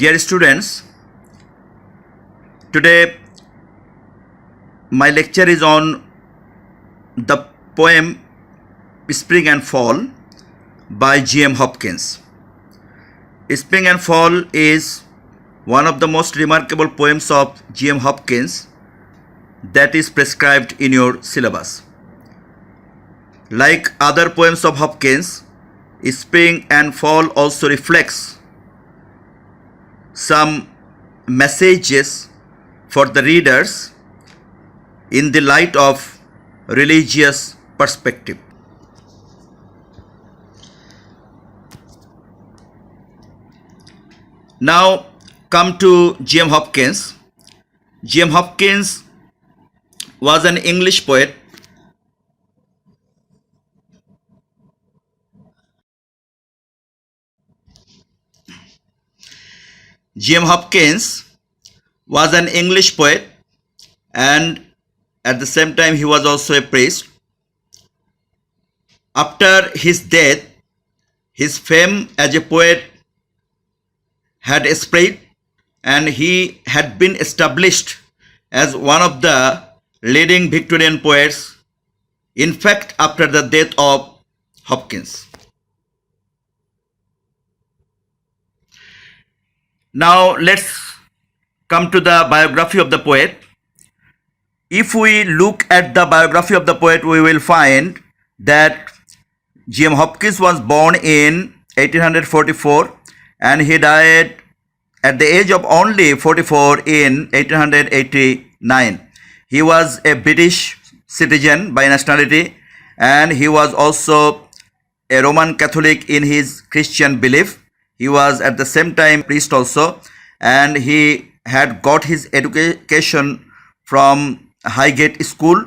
Dear students, today my lecture is on the poem Spring and Fall by G.M. Hopkins. Spring and Fall is one of the most remarkable poems of G.M. Hopkins that is prescribed in your syllabus. Like other poems of Hopkins, Spring and Fall also reflects some messages for the readers in the light of religious perspective. Now come to G.M. Hopkins. G.M. Hopkins was an English poet. G.M. Hopkins was an English poet, and at the same time he was also a priest. After his death, his fame as a poet had spread, and he had been established as one of the leading Victorian poets, in fact after the death of Hopkins. Now let's come to the biography of the poet. If we look at the biography of the poet, we will find that G.M. Hopkins was born in 1844 and he died at the age of only 44 in 1889. He was a British citizen by nationality, and he was also a Roman Catholic in his Christian belief. He was at the same time priest also, and he had got his education from Highgate School,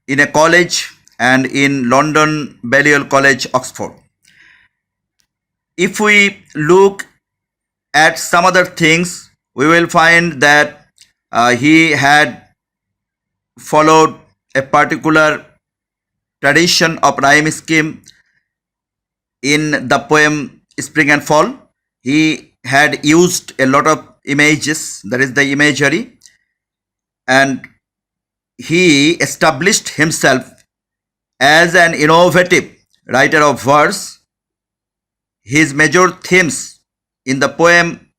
in a college, and in London Balliol College, Oxford. If we look at some other things, we will find that he had followed a particular tradition of rhyme scheme in the poem Spring and Fall. He had used a lot of images, that is the imagery, and he established himself as an innovative writer of verse. His major themes in the poem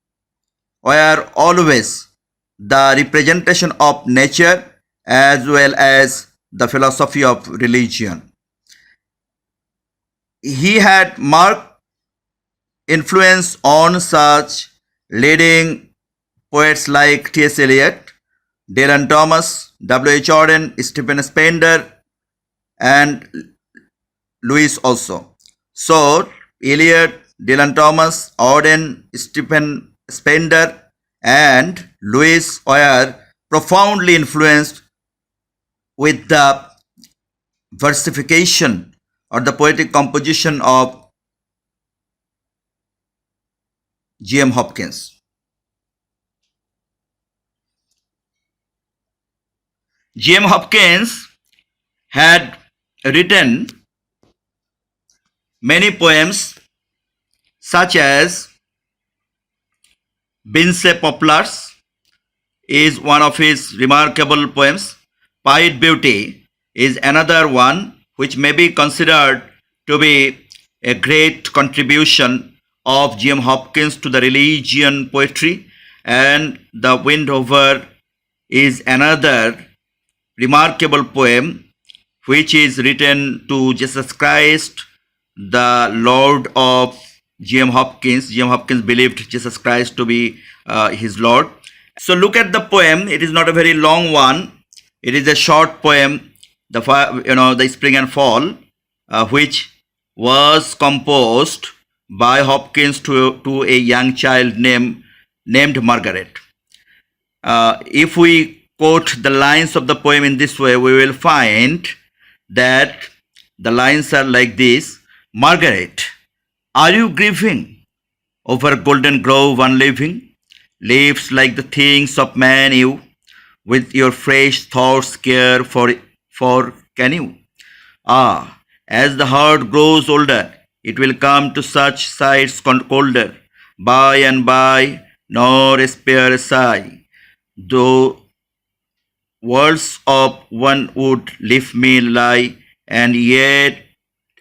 were always the representation of nature as well as the philosophy of religion. He had marked influence on such leading poets like T.S. Eliot, Dylan Thomas, W.H. Auden, Stephen Spender, and Lewis also. So, Eliot, Dylan Thomas, Auden, Stephen Spender, and Lewis were profoundly influenced with the versification or the poetic composition of G.M. Hopkins. G.M. Hopkins had written many poems such as Binse Poplars is one of his remarkable poems. Pied Beauty is another one which may be considered to be a great contribution of G.M. Hopkins to the religion poetry, and The Windover is another remarkable poem which is written to Jesus Christ, the Lord of G.M. Hopkins. G.M. Hopkins believed Jesus Christ to be his Lord. So look at the poem. It is not a very long one. It is a short poem, the Spring and Fall, which was composed by Hopkins to a young child named Margaret. If we quote the lines of the poem in this way, we will find that the lines are like this. Margaret, are you grieving over golden grove unliving? Leaves like the things of man you, with your fresh thoughts care for can you? Ah, as the heart grows older, it will come to such sights colder. by and by, nor spare a sigh. Though words of one would leave me lie, and yet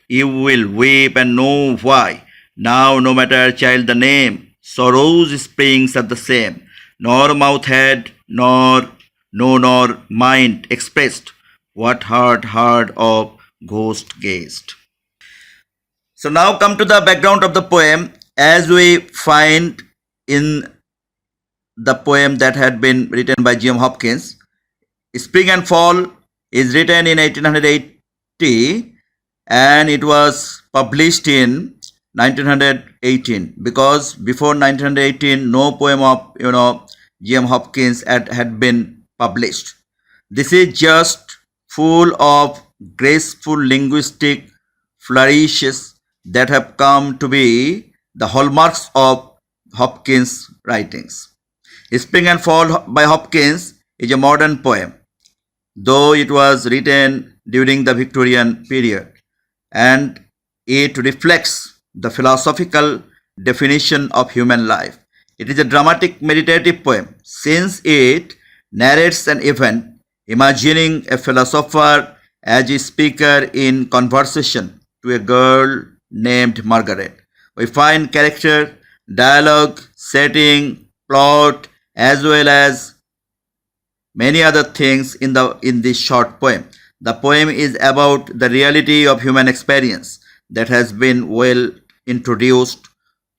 you will weep and know why. Now, no matter, child, the name, sorrow's springs are the same, nor mouth had, nor no, nor mind expressed what heart heard of ghost gazed. So now come to the background of the poem as we find in the poem that had been written by G.M. Hopkins. Spring and Fall is written in 1880 and it was published in 1918 because before 1918 no poem of G.M. Hopkins had been published. This is just full of graceful linguistic flourishes that have come to be the hallmarks of Hopkins' writings. Spring and Fall by Hopkins is a modern poem, though it was written during the Victorian period, and it reflects the philosophical definition of human life. It is a dramatic meditative poem since it narrates an event, imagining a philosopher as a speaker in conversation to a girl named Margaret. We find character, dialogue, setting, plot, as well as many other things in this short poem. The poem is about the reality of human experience that has been well introduced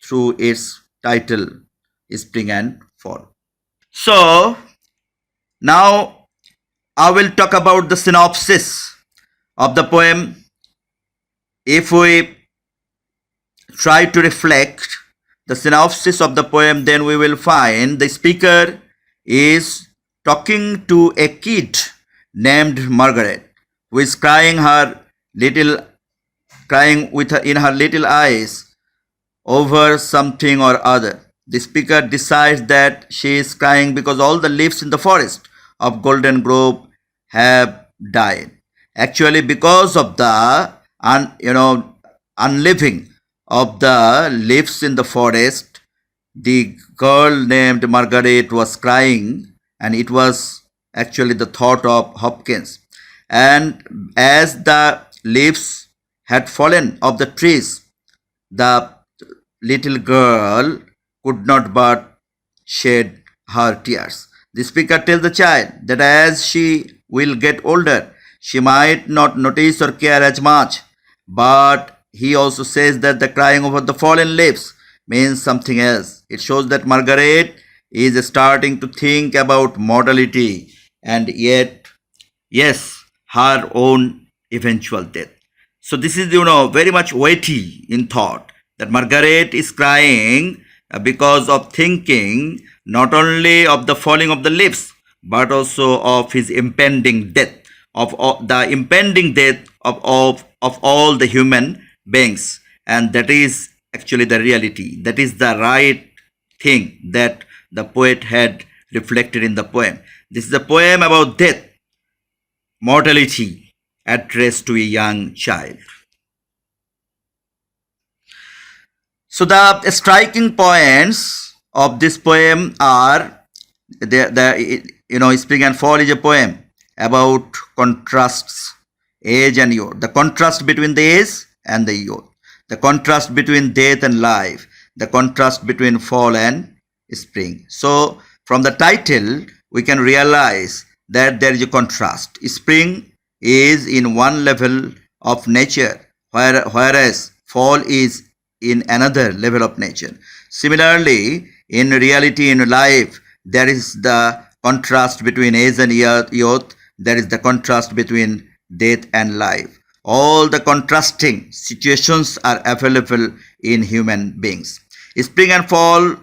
through its title, Spring and Fall. So, now I will talk about the synopsis of the poem. If we try to reflect the synopsis of the poem, then we will find the speaker is talking to a kid named Margaret, who is crying with in her little eyes over something or other. The speaker decides that she is crying because all the leaves in the forest of Golden Grove have died. Actually, because of the unliving of the leaves in the forest, the girl named Margaret was crying, and it was actually the thought of Hopkins. And as the leaves had fallen off the trees, the little girl could not but shed her tears. The speaker tells the child that as she will get older, she might not notice or care as much, but he also says that the crying over the fallen leaves means something else. It shows that Margaret is starting to think about mortality and yet, yes, her own eventual death. So this is, very much weighty in thought that Margaret is crying because of thinking not only of the falling of the leaves, but also of his impending death, of the impending death of all the human beings. And that is actually the reality. That is the right thing that the poet had reflected in the poem. This is a poem about death, mortality, addressed to a young child. So the striking points of this poem are Spring and Fall is a poem about contrasts, age and youth. The contrast between the age and the youth. The contrast between death and life. The contrast between fall and spring. So from the title, we can realize that there is a contrast. Spring is in one level of nature, whereas fall is in another level of nature. Similarly, in reality, in life, there is the contrast between age and youth. There is the contrast between death and life. All the contrasting situations are available in human beings. Spring and fall,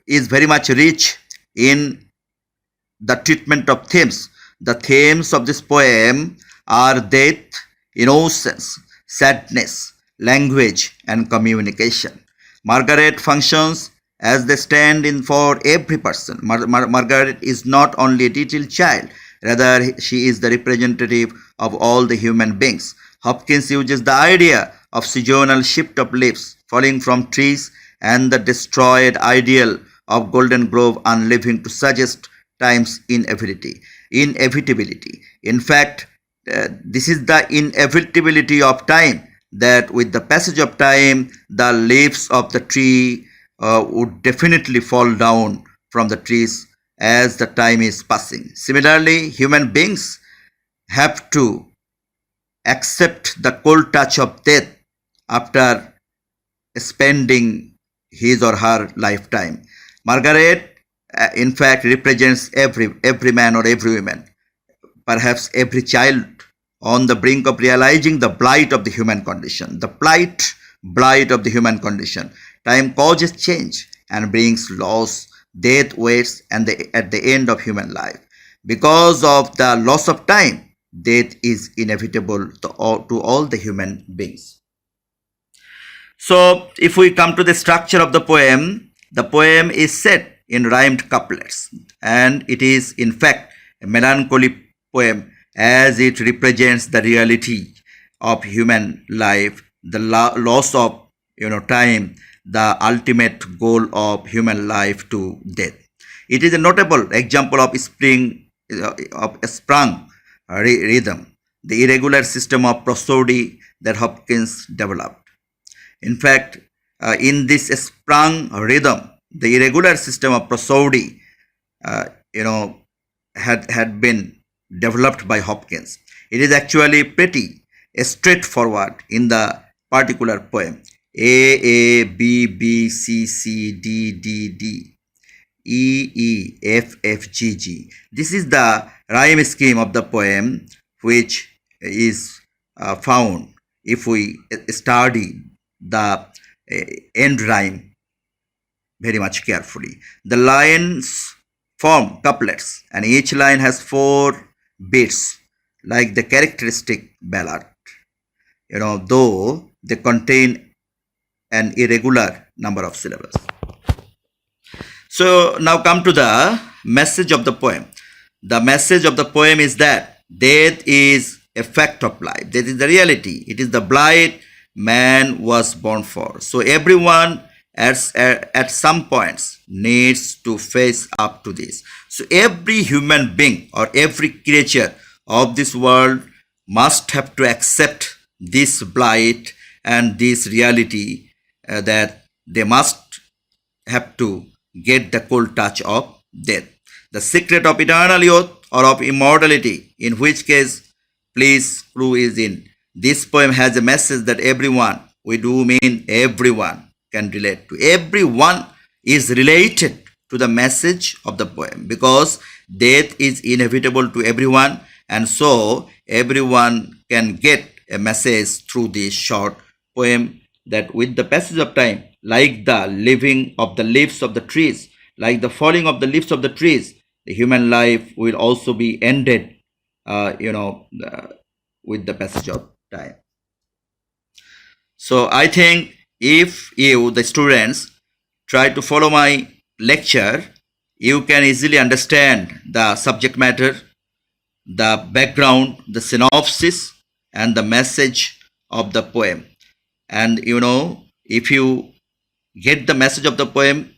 is very much rich in the treatment of themes. The themes of this poem are death, innocence, sadness, language, and communication. Margaret functions as the stand-in for every person. Margaret is not only a little child, rather she is the representative of all the human beings. Hopkins uses the idea of seasonal shift of leaves falling from trees and the destroyed ideal of Golden Grove unliving to suggest time's inevitability. In fact, this is the inevitability of time, that with the passage of time, the leaves of the tree would definitely fall down from the trees as the time is passing. Similarly, human beings have to accept the cold touch of death after spending his or her lifetime. Margaret, in fact, represents every man or every woman, perhaps every child on the brink of realizing the blight of the human condition. The blight of the human condition. Time causes change and brings loss. Death waits at the end of human life. Because of the loss of time, death is inevitable to all the human beings. So, if we come to the structure of the poem is set in rhymed couplets, and it is in fact a melancholy poem as it represents the reality of human life, the loss of time, the ultimate goal of human life to death. It is a notable example of sprung rhythm, the irregular system of prosody that Hopkins developed. In fact, in this sprung rhythm, the irregular system of prosody, had been developed by Hopkins. It is actually pretty straightforward in the particular poem. A, B, B, C, C, D, D, D, E, E, F, F, G, G. This is the rhyme scheme of the poem, which is found if we study the end rhyme very much carefully. The lines form couplets, and each line has 4 beats, like the characteristic ballad, though they contain an irregular number of syllables. So now come to the message of the poem. The message of the poem is that death is a fact of life. That is the reality. It is the blight man was born for. So everyone at some points needs to face up to this. So every human being or every creature of this world must have to accept this blight and this reality, that they must have to get the cold touch of death. The secret of eternal youth or of immortality, in which case, please, clue is in. This poem has a message that everyone, we do mean everyone, can relate to. Everyone is related to the message of the poem, because death is inevitable to everyone, and so everyone can get a message through this short poem, that with the passage of time, like the living of the leaves of the trees, like the falling of the leaves of the trees, the human life will also be ended, with the passage of time. So I think if you, the students, try to follow my lecture, you can easily understand the subject matter, the background, the synopsis, and the message of the poem. And if you get the message of the poem,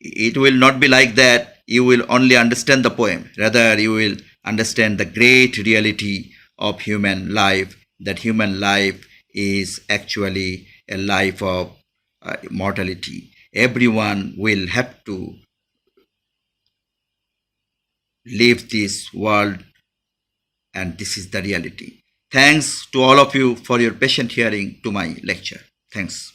it will not be like that you will only understand the poem. Rather, you will understand the great reality of human life, that human life is actually a life of mortality. Everyone will have to leave this world, and this is the reality. Thanks to all of you for your patient hearing to my lecture. Thanks.